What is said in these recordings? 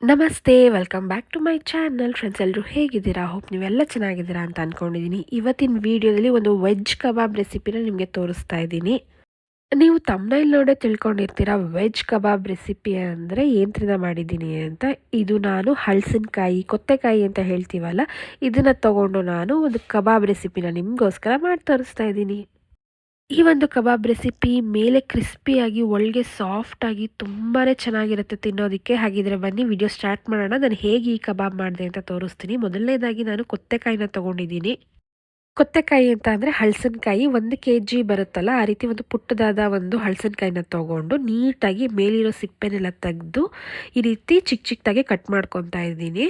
ನಮಸ್ತೆ, welcome back to my channel. Friends, ಎಲ್ಲರೂ ಹೇಗಿದ್ದೀರಾ? ಹೋಪ್ ನೀವೆಲ್ಲ ಚೆನ್ನಾಗಿದ್ದೀರಾ ಅಂತ ಅಂದ್ಕೊಂಡಿದ್ದೀನಿ. ಇವತ್ತಿನ ವಿಡಿಯೋದಲ್ಲಿ ಒಂದು ವೆಜ್ ಕಬಾಬ್ ರೆಸಿಪಿನ ನಿಮಗೆ ತೋರಿಸ್ತಾ ಇದ್ದೀನಿ. ನೀವು ತಮ್ನೈಲ್ ನೋಡೇ ತಿಳ್ಕೊಂಡಿರ್ತೀರಾ ವೆಜ್ ಕಬಾಬ್ ರೆಸಿಪಿ ಅಂದರೆ ಏನರಿಂದ ಮಾಡಿದ್ದೀನಿ ಅಂತ. ಇದು ನಾನು ಹಲಸಿನಕಾಯಿ, ಕೊತ್ತೆಕಾಯಿ ಅಂತ ಹೇಳ್ತೀವಲ್ಲ, ಇದನ್ನು ತಗೊಂಡು ನಾನು ಒಂದು ಕಬಾಬ್ ರೆಸಿಪಿನ ನಿಮಗೋಸ್ಕರ ಮಾಡಿ ತೋರಿಸ್ತಾ ಇದ್ದೀನಿ. ಈ ಒಂದು ಕಬಾಬ್ ರೆಸಿಪಿ ಮೇಲೆ ಕ್ರಿಸ್ಪಿಯಾಗಿ ಒಳಗೆ ಸಾಫ್ಟಾಗಿ ತುಂಬಾ ಚೆನ್ನಾಗಿರುತ್ತೆ ತಿನ್ನೋದಕ್ಕೆ. ಹಾಗಿದ್ರೆ ಬನ್ನಿ ವಿಡಿಯೋ ಸ್ಟಾರ್ಟ್ ಮಾಡೋಣ. ನಾನು ಹೇಗೆ ಈ ಕಬಾಬ್ ಮಾಡಿದೆ ಅಂತ ತೋರಿಸ್ತೀನಿ. ಮೊದಲನೇದಾಗಿ ನಾನು ಕೊತ್ತೆಕಾಯಿನ ತೊಗೊಂಡಿದ್ದೀನಿ. ಕೊತ್ತೆಕಾಯಿ ಅಂತ ಅಂದರೆ ಹಲಸಿನಕಾಯಿ 1 kg ಬರುತ್ತಲ್ಲ, ಆ ರೀತಿ ಒಂದು ಪುಟ್ಟದಾದ ಒಂದು ಹಲಸಿನಕಾಯಿನ ತೊಗೊಂಡು ನೀಟಾಗಿ ಮೇಲಿರೋ ಸಿಪ್ಪೆನೆಲ್ಲ ತೆಗೆದು ಈ ರೀತಿ ಚಿಕ್ಕ ಚಿಕ್ಕದಾಗಿ ಕಟ್ ಮಾಡ್ಕೊತಾ ಇದ್ದೀನಿ.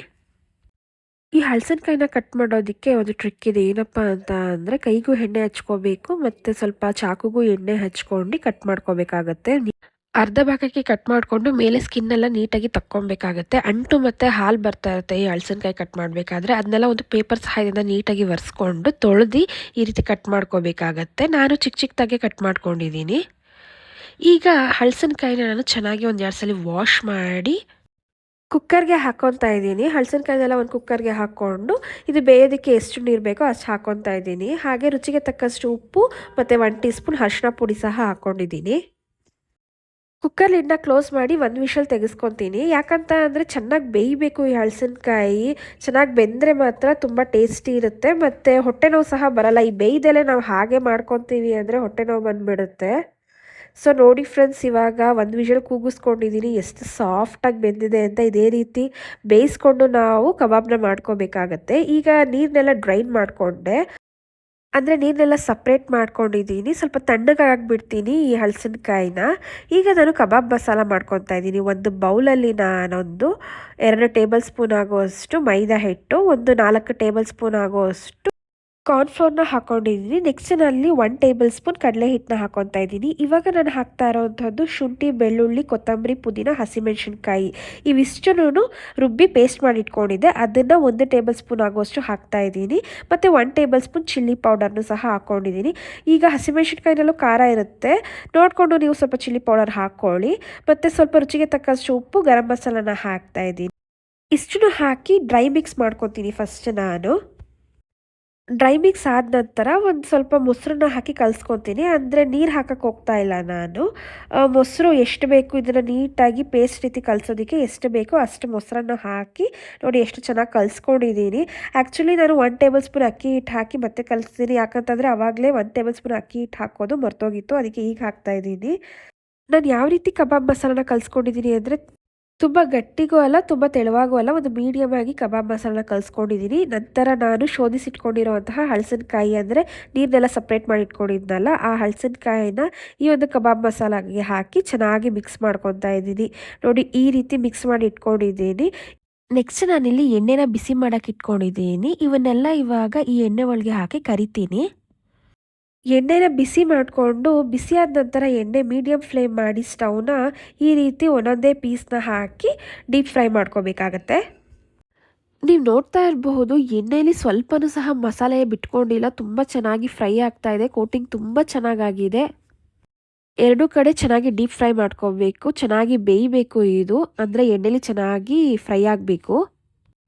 ಈ ಹಲಸಿನಕಾಯಿನ ಕಟ್ ಮಾಡೋದಕ್ಕೆ ಒಂದು ಟ್ರಿಕ್ ಇದೆ. ಏನಪ್ಪ ಅಂತ ಅಂದರೆ ಕೈಗೂ ಎಣ್ಣೆ ಹಚ್ಕೋಬೇಕು ಮತ್ತು ಸ್ವಲ್ಪ ಚಾಕುಗೂ ಎಣ್ಣೆ ಹಚ್ಕೊಂಡು ಕಟ್ ಮಾಡ್ಕೋಬೇಕಾಗತ್ತೆ. ಅರ್ಧ ಭಾಗಕ್ಕೆ ಕಟ್ ಮಾಡಿಕೊಂಡು ಮೇಲೆ ಸ್ಕಿನ್ನೆಲ್ಲ ನೀಟಾಗಿ ತಕ್ಕೊಬೇಕಾಗತ್ತೆ. ಅಂಟು ಮತ್ತು ಹಾಲು ಬರ್ತಾ ಇರುತ್ತೆ ಈ ಹಲಸಿನಕಾಯಿ ಕಟ್ ಮಾಡಬೇಕಾದ್ರೆ. ಅದನ್ನೆಲ್ಲ ಒಂದು ಪೇಪರ್ ಸಹಾಯದಿಂದ ನೀಟಾಗಿ ಒರೆಸ್ಕೊಂಡು ತೊಳೆದು ಈ ರೀತಿ ಕಟ್ ಮಾಡ್ಕೋಬೇಕಾಗತ್ತೆ. ನಾನು ಚಿಕ್ಕ ಚಿಕ್ಕದಾಗೆ ಕಟ್ ಮಾಡ್ಕೊಂಡಿದ್ದೀನಿ. ಈಗ ಹಲಸಿನಕಾಯಿನ ನಾನು ಚೆನ್ನಾಗಿ ಒಂದು 2 ಸಲ ವಾಶ್ ಮಾಡಿ ಕುಕ್ಕರ್ಗೆ ಹಾಕ್ಕೊತಾ ಇದ್ದೀನಿ. ಹಲಸಿನಕಾಯಿನೆಲ್ಲ ಒಂದು ಕುಕ್ಕರ್ಗೆ ಹಾಕ್ಕೊಂಡು ಇದು ಬೇಯೋದಕ್ಕೆ ಎಷ್ಟು ನೀರು ಬೇಕೋ ಅಷ್ಟು ಹಾಕ್ಕೊತಾ ಇದ್ದೀನಿ. ಹಾಗೆ ರುಚಿಗೆ ತಕ್ಕಷ್ಟು ಉಪ್ಪು ಮತ್ತು 1 ಟೀ ಸ್ಪೂನ್ ಅರಿಶಿನ ಪುಡಿ ಸಹ ಹಾಕ್ಕೊಂಡಿದ್ದೀನಿ. ಕುಕ್ಕರ್ ಲಿಡ್ನ ಕ್ಲೋಸ್ ಮಾಡಿ 1 ವಿಷಲ್ ತೆಗೆಸ್ಕೊತೀನಿ. ಯಾಕಂತ ಅಂದರೆ ಚೆನ್ನಾಗಿ ಬೇಯಬೇಕು ಈ ಹಲಸಿನಕಾಯಿ. ಚೆನ್ನಾಗಿ ಬೆಂದರೆ ಮಾತ್ರ ತುಂಬ ಟೇಸ್ಟಿ ಇರುತ್ತೆ ಮತ್ತು ಹೊಟ್ಟೆ ನೋವು ಸಹ ಬರಲ್ಲ. ಈ ಬೇಯ್ದೆಲೆ ನಾವು ಹಾಗೆ ಮಾಡ್ಕೊತೀವಿ ಅಂದರೆ ಹೊಟ್ಟೆ ನೋವು ಬಂದುಬಿಡುತ್ತೆ. ಸೊ ನೋಡಿ ಫ್ರೆಂಡ್ಸ್, ಇವಾಗ 1 ವಿಷಲ್ ಕೂಗಿಸ್ಕೊಂಡಿದ್ದೀನಿ. ಎಷ್ಟು ಸಾಫ್ಟಾಗಿ ಬೆಂದಿದೆ ಅಂತ. ಇದೇ ರೀತಿ ಬೇಯಿಸ್ಕೊಂಡು ನಾವು ಕಬಾಬ್ನ ಮಾಡ್ಕೋಬೇಕಾಗತ್ತೆ. ಈಗ ನೀರನ್ನೆಲ್ಲ ಡ್ರೈನ್ ಮಾಡಿಕೊಂಡೆ, ಅಂದರೆ ನೀರನ್ನೆಲ್ಲ ಸಪ್ರೇಟ್ ಮಾಡ್ಕೊಂಡಿದ್ದೀನಿ. ಸ್ವಲ್ಪ ತಣ್ಣಗಾಗ್ಬಿಡ್ತೀನಿ ಈ ಹಲಸಿನಕಾಯಿನ. ಈಗ ನಾನು ಕಬಾಬ್ ಮಸಾಲ ಮಾಡ್ಕೊತಾ ಇದ್ದೀನಿ. ಒಂದು ಬೌಲಲ್ಲಿ ನಾನೊಂದು 2 ಟೇಬಲ್ ಸ್ಪೂನ್ ಆಗುವಷ್ಟು ಮೈದಾ ಹಿಟ್ಟು, ಒಂದು 4 ಟೇಬಲ್ ಸ್ಪೂನ್ ಆಗುವಷ್ಟು ಕಾರ್ನ್‌ಫ್ಲೋರ್‌ನ ಹಾಕ್ಕೊಂಡಿದ್ದೀನಿ. ನೆಕ್ಸ್ಟ್ ನಾನಲ್ಲಿ 1 ಟೇಬಲ್ ಸ್ಪೂನ್ ಕಡಲೆ ಹಿಟ್ಟನ್ನ ಹಾಕ್ಕೊತಾ ಇದ್ದೀನಿ. ಇವಾಗ ನಾನು ಹಾಕ್ತಾ ಇರೋವಂಥದ್ದು ಶುಂಠಿ, ಬೆಳ್ಳುಳ್ಳಿ, ಕೊತ್ತಂಬರಿ, ಪುದೀನ, ಹಸಿಮೆಣಸಿನ್ಕಾಯಿ ಇವಿಷ್ಟನ್ನೂ ರುಬ್ಬಿ ಪೇಸ್ಟ್ ಮಾಡಿ ಇಟ್ಕೊಂಡಿದ್ದೆ. ಅದನ್ನು 1 ಟೇಬಲ್ ಸ್ಪೂನ್ ಆಗುವಷ್ಟು ಹಾಕ್ತಾ ಇದ್ದೀನಿ. ಮತ್ತು 1 ಟೇಬಲ್ ಸ್ಪೂನ್ ಚಿಲ್ಲಿ ಪೌಡರ್ನು ಸಹ ಹಾಕ್ಕೊಂಡಿದ್ದೀನಿ. ಈಗ ಹಸಿಮೆಣಸಿನ್ಕಾಯಿನಲ್ಲೂ ಖಾರ ಇರುತ್ತೆ, ನೋಡಿಕೊಂಡು ನೀವು ಸ್ವಲ್ಪ ಚಿಲ್ಲಿ ಪೌಡರ್ ಹಾಕ್ಕೊಳ್ಳಿ. ಮತ್ತು ಸ್ವಲ್ಪ ರುಚಿಗೆ ತಕ್ಕಷ್ಟು ಉಪ್ಪು, ಗರಂ ಮಸಾಲಾನ ಹಾಕ್ತಾ ಇದ್ದೀನಿ. ಇಷ್ಟನ್ನು ಹಾಕಿ ಡ್ರೈ ಮಿಕ್ಸ್ ಮಾಡ್ಕೊತೀನಿ ಫಸ್ಟ್ ನಾನು. ಡ್ರೈ ಮಿಕ್ಸ್ ಆದ ನಂತರ ಒಂದು ಸ್ವಲ್ಪ ಮೊಸರನ್ನ ಹಾಕಿ ಕಲಿಸ್ಕೊತೀನಿ. ಅಂದರೆ ನೀರು ಹಾಕಕ್ಕೆ ಹೋಗ್ತಾ ಇಲ್ಲ ನಾನು. ಮೊಸರು ಎಷ್ಟು ಬೇಕು ಇದನ್ನು ನೀಟಾಗಿ ಪೇಸ್ಟ್ ರೀತಿ ಕಲಿಸೋದಕ್ಕೆ ಎಷ್ಟು ಬೇಕೋ ಅಷ್ಟು ಮೊಸರನ್ನ ಹಾಕಿ ನೋಡಿ ಎಷ್ಟು ಚೆನ್ನಾಗಿ ಕಲಿಸ್ಕೊಂಡಿದ್ದೀನಿ. ಆ್ಯಕ್ಚುಲಿ ನಾನು 1 ಟೇಬಲ್ ಸ್ಪೂನ್ ಅಕ್ಕಿ ಹಿಟ್ಟು ಹಾಕಿ ಮತ್ತೆ ಕಲಿಸ್ತೀನಿ. ಯಾಕಂತಂದರೆ ಆವಾಗಲೇ 1 ಟೇಬಲ್ ಸ್ಪೂನ್ ಅಕ್ಕಿ ಹಿಟ್ಟು ಹಾಕೋದು ಮರ್ತೋಗಿತ್ತು, ಅದಕ್ಕೆ ಈಗ ಹಾಕ್ತಾಯಿದ್ದೀನಿ. ನಾನು ಯಾವ ರೀತಿ ಕಬಾಬ್ ಮಸಾಲನ ಕಲಿಸ್ಕೊಂಡಿದ್ದೀನಿ ಅಂದರೆ ತುಂಬ ಗಟ್ಟಿಗೂ ಅಲ್ಲ, ತುಂಬ ತೆಳುವಾಗೂ ಅಲ್ಲ, ಒಂದು ಮೀಡಿಯಮ್ ಆಗಿ ಕಬಾಬ್ ಮಸಾಲನ ಕಲಿಸ್ಕೊಂಡಿದ್ದೀನಿ. ನಂತರ ನಾನು ಶೋಧಿಸಿಟ್ಕೊಂಡಿರುವಂತಹ ಹಲಸಿನಕಾಯಿ, ಅಂದರೆ ನೀರನ್ನೆಲ್ಲ ಸಪ್ರೇಟ್ ಮಾಡಿ ಇಟ್ಕೊಂಡಿದ್ನಲ್ಲ, ಆ ಹಲಸಿನಕಾಯಿನ ಈ ಒಂದು ಕಬಾಬ್ ಮಸಾಲಾಗೆ ಹಾಕಿ ಚೆನ್ನಾಗಿ ಮಿಕ್ಸ್ ಮಾಡ್ಕೊತಾ ಇದ್ದೀನಿ. ನೋಡಿ ಈ ರೀತಿ ಮಿಕ್ಸ್ ಮಾಡಿ ಇಟ್ಕೊಂಡಿದ್ದೀನಿ. ನೆಕ್ಸ್ಟ್ ನಾನಿಲ್ಲಿ ಎಣ್ಣೆನ ಬಿಸಿ ಮಾಡೋಕೆ ಇಟ್ಕೊಂಡಿದ್ದೀನಿ. ಇವನ್ನೆಲ್ಲ ಇವಾಗ ಈ ಎಣ್ಣೆ ಒಳಗೆ ಹಾಕಿ ಕರಿತೀನಿ. ಎಣ್ಣೆನ ಬಿಸಿ ಮಾಡಿಕೊಂಡು ಬಿಸಿಯಾದ ನಂತರ ಎಣ್ಣೆ ಮೀಡಿಯಮ್ ಫ್ಲೇಮ್ ಮಾಡಿ ಸ್ಟವ್ನ ಈ ರೀತಿ ಒಂದೊಂದೇ ಪೀಸ್ನ ಹಾಕಿ ಡೀಪ್ ಫ್ರೈ ಮಾಡ್ಕೋಬೇಕಾಗತ್ತೆ. ನೀವು ನೋಡ್ತಾ ಇರಬಹುದು ಎಣ್ಣೆಯಲ್ಲಿ ಸ್ವಲ್ಪನೂ ಸಹ ಮಸಾಲೆ ಬಿಟ್ಕೊಂಡಿಲ್ಲ, ತುಂಬ ಚೆನ್ನಾಗಿ ಫ್ರೈ ಆಗ್ತಾ ಇದೆ. ಕೋಟಿಂಗ್ ತುಂಬ ಚೆನ್ನಾಗಾಗಿದೆ. ಎರಡೂ ಕಡೆ ಚೆನ್ನಾಗಿ ಡೀಪ್ ಫ್ರೈ ಮಾಡ್ಕೋಬೇಕು, ಚೆನ್ನಾಗಿ ಬೇಯಬೇಕು. ಇದು ಅಂದರೆ ಎಣ್ಣೆಲಿ ಚೆನ್ನಾಗಿ ಫ್ರೈ ಆಗಬೇಕು.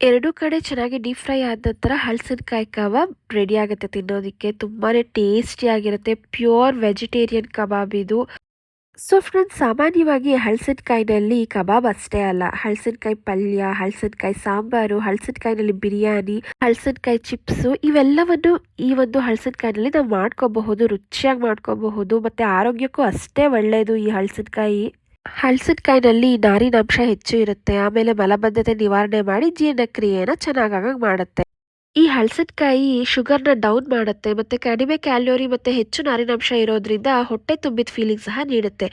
ಎರಡೂ ಕಡೆ ಚೆನ್ನಾಗಿ ಡೀಪ್ ಫ್ರೈ ಆದ ನಂತರ ಹಲಸಿನಕಾಯಿ ಕಬಾಬ್ ರೆಡಿ ಆಗುತ್ತೆ ತಿನ್ನೋದಕ್ಕೆ. ತುಂಬಾ ಟೇಸ್ಟಿಯಾಗಿರುತ್ತೆ. ಪ್ಯೂರ್ ವೆಜಿಟೇರಿಯನ್ ಕಬಾಬ್ ಇದು. ಸೊ ಫ್ರೆಂಡ್ಸ್, ಸಾಮಾನ್ಯವಾಗಿ ಹಲಸಿನಕಾಯಿನಲ್ಲಿ ಕಬಾಬ್ ಅಷ್ಟೇ ಅಲ್ಲ, ಹಲಸಿನಕಾಯಿ ಪಲ್ಯ, ಹಲಸಿನಕಾಯಿ ಸಾಂಬಾರು, ಹಲಸಿನಕಾಯಿನಲ್ಲಿ ಬಿರಿಯಾನಿ, ಹಲಸಿನಕಾಯಿ ಚಿಪ್ಸು ಇವೆಲ್ಲವನ್ನು ಈ ಒಂದು ಹಲಸಿನಕಾಯಿನಲ್ಲಿ ನಾವು ಮಾಡ್ಕೋಬಹುದು, ರುಚಿಯಾಗಿ ಮಾಡ್ಕೋಬಹುದು. ಮತ್ತು ಆರೋಗ್ಯಕ್ಕೂ ಅಷ್ಟೇ ಒಳ್ಳೆಯದು ಈ ಹಲಸಿನಕಾಯಿ. ಹಲಸಿನಕಾಯಿನಲ್ಲಿ ನಾರಿನಾಂಶ ಹೆಚ್ಚು ಇರುತ್ತೆ. ಆಮೇಲೆ ಮಲಬದ್ಧತೆ ನಿವಾರಣೆ ಮಾಡಿ ಜೀರ್ಣಕ್ರಿಯೆನ ಚೆನ್ನಾಗಾಗಂಗೆ ಮಾಡುತ್ತೆ. ಈ ಹಲಸಿನಕಾಯಿ ಶುಗರ್ನ ಡೌನ್ ಮಾಡುತ್ತೆ ಮತ್ತು ಕಡಿಮೆ ಕ್ಯಾಲೋರಿ ಮತ್ತು ಹೆಚ್ಚು ನಾರಿನಾಂಶ ಇರೋದ್ರಿಂದ ಹೊಟ್ಟೆ ತುಂಬಿದ ಫೀಲಿಂಗ್ ಸಹ ನೀಡುತ್ತೆ.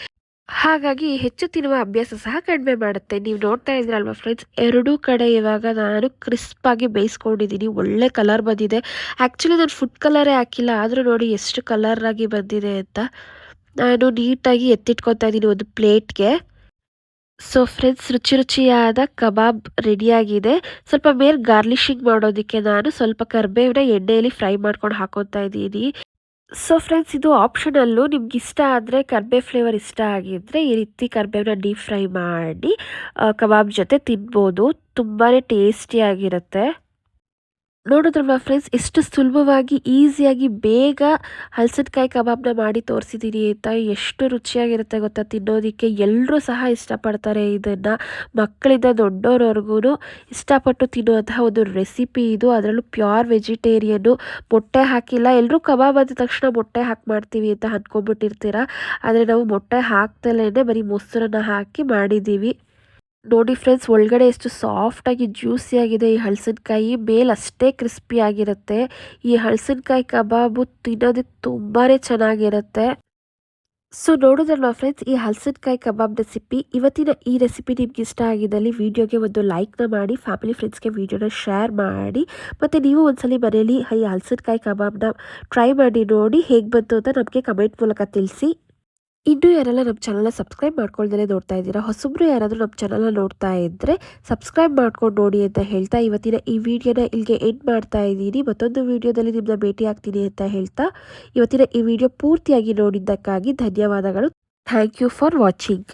ಹಾಗಾಗಿ ಹೆಚ್ಚು ತಿನ್ನುವ ಅಭ್ಯಾಸ ಸಹ ಕಡಿಮೆ ಮಾಡುತ್ತೆ. ನೀವು ನೋಡ್ತಾ ಇದ್ರಲ್ವಾ ಫ್ರೆಂಡ್ಸ್, ಎರಡೂ ಕಡೆ ಇವಾಗ ನಾನು ಕ್ರಿಸ್ಪ್ ಆಗಿ ಬೇಯಿಸ್ಕೊಂಡಿದ್ದೀನಿ. ಒಳ್ಳೆ ಕಲರ್ ಬಂದಿದೆ. ಆ್ಯಕ್ಚುಲಿ ನಾನು ಫುಡ್ ಕಲರೇ ಹಾಕಿಲ್ಲ, ಆದರೂ ನೋಡಿ ಎಷ್ಟು ಕಲರ್ ಆಗಿ ಬಂದಿದೆ ಅಂತ. ನಾನು ನೀಟಾಗಿ ಎತ್ತಿಟ್ಕೊತಾ ಇದ್ದೀನಿ ಒಂದು ಪ್ಲೇಟ್ಗೆ. ಸೊ ಫ್ರೆಂಡ್ಸ್, ರುಚಿಯಾದ ಕಬಾಬ್ ರೆಡಿಯಾಗಿದೆ. ಸ್ವಲ್ಪ ಮೇಲೆ ಗಾರ್ಲಿಶಿಂಗ್ ಮಾಡೋದಕ್ಕೆ ನಾನು ಸ್ವಲ್ಪ ಕರಿಬೇವನ್ನ ಎಣ್ಣೆಯಲ್ಲಿ ಫ್ರೈ ಮಾಡ್ಕೊಂಡು ಹಾಕೋತಾ ಇದ್ದೀನಿ. ಸೊ ಫ್ರೆಂಡ್ಸ್, ಇದು ಆಪ್ಷನಲ್ಲು. ನಿಮ್ಗೆ ಇಷ್ಟ ಆದರೆ, ಕರ್ಬೇವು ಫ್ಲೇವರ್ ಇಷ್ಟ ಆಗಿದ್ದರೆ ಈ ರೀತಿ ಕರ್ಬೇವನ್ನ ಡೀಪ್ ಫ್ರೈ ಮಾಡಿ ಕಬಾಬ್ ಜೊತೆ ತಿನ್ಬೋದು. ತುಂಬಾ ಟೇಸ್ಟಿಯಾಗಿರುತ್ತೆ. ನೋಡಿದ್ರಲ್ವಾ ಫ್ರೆಂಡ್ಸ್, ಎಷ್ಟು ಸುಲಭವಾಗಿ ಈಸಿಯಾಗಿ ಬೇಗ ಹಲಸಿನಕಾಯಿ ಕಬಾಬ್ನ ಮಾಡಿ ತೋರಿಸಿದ್ದೀನಿ ಅಂತ. ಎಷ್ಟು ರುಚಿಯಾಗಿರುತ್ತೆ ಗೊತ್ತಾ ತಿನ್ನೋದಕ್ಕೆ. ಎಲ್ಲರೂ ಸಹ ಇಷ್ಟಪಡ್ತಾರೆ ಇದನ್ನು. ಮಕ್ಕಳಿಂದ ದೊಡ್ಡೋರವರೆಗೂ ಇಷ್ಟಪಟ್ಟು ತಿನ್ನುವಂತಹ ಒಂದು ರೆಸಿಪಿ ಇದು. ಅದರಲ್ಲೂ ಪ್ಯೂರ್ ವೆಜಿಟೇರಿಯನ್ನು, ಮೊಟ್ಟೆ ಹಾಕಿಲ್ಲ. ಎಲ್ಲರೂ ಕಬಾಬ್ ಅಂದ ತಕ್ಷಣ ಮೊಟ್ಟೆ ಹಾಕಿ ಮಾಡ್ತೀವಿ ಅಂತ ಅಂದ್ಕೊಂಡ್ಬಿಟ್ಟಿರ್ತೀರ. ಆದರೆ ನಾವು ಮೊಟ್ಟೆ ಹಾಕ್ದಲೇ ಬರೀ ಮೊಸರನ್ನ ಹಾಕಿ ಮಾಡಿದ್ದೀವಿ. ನೋಡಿ ಫ್ರೆಂಡ್ಸ್, ಒಳಗಡೆ ಎಷ್ಟು ಸಾಫ್ಟಾಗಿ ಜ್ಯೂಸಿಯಾಗಿದೆ ಈ ಹಲಸಿನಕಾಯಿ. ಮೇಲೆ ಅಷ್ಟೇ ಕ್ರಿಸ್ಪಿಯಾಗಿರುತ್ತೆ. ಈ ಹಲಸಿನಕಾಯಿ ಕಬಾಬು ತಿನ್ನೋದಕ್ಕೆ ತುಂಬಾ ಚೆನ್ನಾಗಿರುತ್ತೆ. ಸೊ ನೋಡೋದಲ್ವಾ ಫ್ರೆಂಡ್ಸ್, ಈ ಹಲಸಿನಕಾಯಿ ಕಬಾಬ್ ರೆಸಿಪಿ. ಇವತ್ತಿನ ಈ ರೆಸಿಪಿ ನಿಮ್ಗೆ ಇಷ್ಟ ಆಗಿದ್ದಲ್ಲಿ ವಿಡಿಯೋಗೆ ಒಂದು ಲೈಕ್ನ ಮಾಡಿ, ಫ್ಯಾಮಿಲಿ ಫ್ರೆಂಡ್ಸ್ಗೆ ವಿಡಿಯೋನ ಶೇರ್ ಮಾಡಿ, ಮತ್ತು ನೀವು ಒಂದ್ಸಲಿ ಮನೇಲಿ ಈ ಹಲಸಿನಕಾಯಿ ಕಬಾಬ್ನ ಟ್ರೈ ಮಾಡಿ ನೋಡಿ ಹೇಗೆ ಬಂತು ಅಂತ ನಮಗೆ ಕಮೆಂಟ್ ಮೂಲಕ ತಿಳಿಸಿ. ಇನ್ನೂ ಯಾರೆಲ್ಲ ನಮ್ಮ ಚಾನಲ್ನ ಸಬ್ಸ್ಕ್ರೈಬ್ ಮಾಡ್ಕೊಳ್ದೇ ನೋಡ್ತಾ ಇದ್ದೀರಾ, ಹೊಸಬ್ರು ಯಾರಾದರೂ ನಮ್ಮ ಚಾನಲ್ನ ನೋಡ್ತಾ ಇದ್ದರೆ ಸಬ್ಸ್ಕ್ರೈಬ್ ಮಾಡ್ಕೊಂಡು ನೋಡಿ ಅಂತ ಹೇಳ್ತಾ ಇವತ್ತಿನ ಈ ವಿಡಿಯೋನ ಇಲ್ಲಿಗೆ ಎಂಡ್ ಮಾಡ್ತಾ ಇದ್ದೀನಿ. ಮತ್ತೊಂದು ವಿಡಿಯೋದಲ್ಲಿ ನಿಮ್ಮನ್ನ ಭೇಟಿ ಆಗ್ತೀನಿ ಅಂತ ಹೇಳ್ತಾ ಇವತ್ತಿನ ಈ ವಿಡಿಯೋ ಪೂರ್ತಿಯಾಗಿ ನೋಡಿದ್ದಕ್ಕಾಗಿ ಧನ್ಯವಾದಗಳು. Thank you for watching.